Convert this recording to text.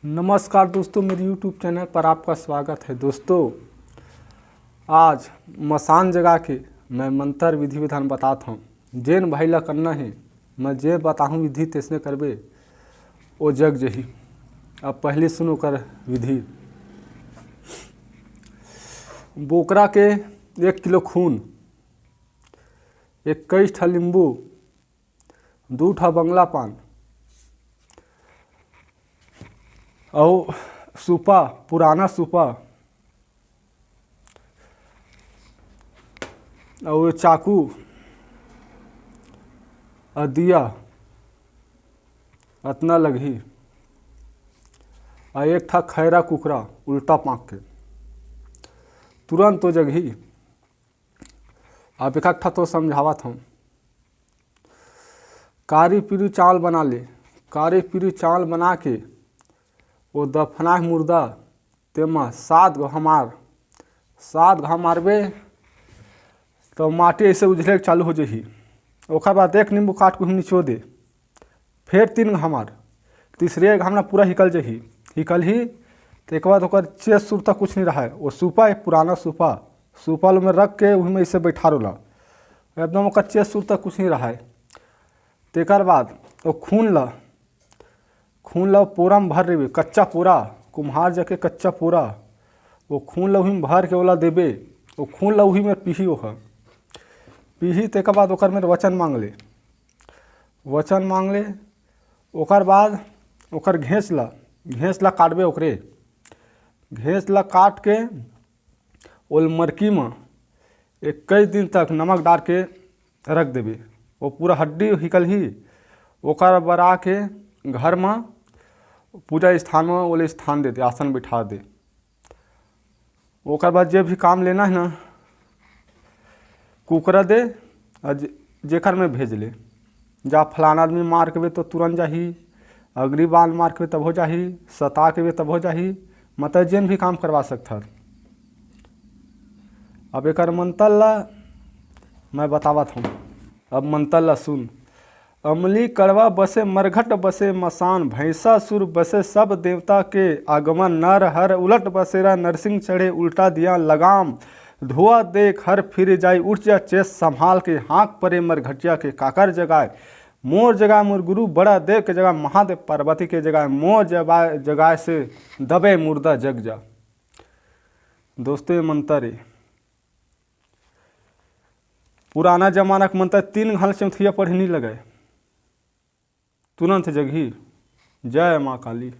नमस्कार दोस्तों, मेरे YouTube चैनल पर आपका स्वागत है। दोस्तों, आज मसान जगा के मैं मंत्र विधि विधान बताता हूँ। जेन भाई ला करना है, मैं जे बताहूँ विधि तैसने करबे वो जग जही। अब पहले सुनो कर विधि। बोकरा के 1 किलो खून, 21 ठा नींबू, 2 ठा बंगला पान और सूपा, पुराना सूपा और चाकू और दिया अतना लगी और 1 था खैरा कुकरा उल्टा पाक के तुरंत तो जगही। अब एक था तो समझावत हूँ। कारी पीरी चावल बना ले, कारी पीरी चावल बना के वो दफना मुर्दा तेमा 7 घा मारबे तो माटी ऐसे उजले चालू हो जही। ओकर बाद 1 नींबू काट के निचो दे, फिर 3 घा मार, तीसरे घामना पूरा हिकल जही। हिकल ही तो एक बाद ओकर चेस सुर तक कुछ नहीं रहा है। वो सूपा एक पुराना सूपा में रख के वही में ऐसे बैठा रोला, एकदम ओकर चेस सुर तक कुछ नहीं रहा है। तेकर बाद वो खून ला पोरा में भर देवे, कच्चा पोरा कुम्हार जाके कच्चा पोरा वो खून ला वही में भर के ओला देवे। वो खून ला वही में पीही तेकर बाद ओकर में वचन मांग ले। ओकर बाद ओकर घेंस ला काटबे। ओकरे घेंस ला काट के ओल मरकी में 21 दिन तक नमक डाल के रख देवे। वो पूरा हड्डी हिकल ही ओकर बरा के घर में पूजा स्थान में ओले स्थान दे दे, आसन बिठा दे। ओकर बाद जे भी काम लेना है ना, कुकरा दे और जेकर में भेज ले। जा फलाना आदमी मार के तो तुरंत जाही, अगली बाल मार के तब हो जाही, सता के तब हो जाही, मतलब जेन भी काम करवा सकता। अब एक मंत्र ला मैं बतावत हूँ। अब मंत्र ला सुन। अमली कड़वा बसे मरघट बसे मसान, भैंसा सुर बसे सब देवता के आगमन, नर हर उलट बसेरा नरसिंह चढ़े उल्टा दिया लगाम, धुआ देख हर फिर जाई उठ जा चेस संभाल के, हाँक परे मरघटिया के काकर जगाए, मोर जगाए मोर गुरु बड़ा देव के जगह, महादेव पार्वती के जगह मोर जगाए से दबे मुर्दा जग जा। दोस्तों, ये मंत्र है पुराना जमाना का मंत्र। 3 घाल चौथिया पढ़े नहीं लगे, तुरंत जगही। जय माँ काली।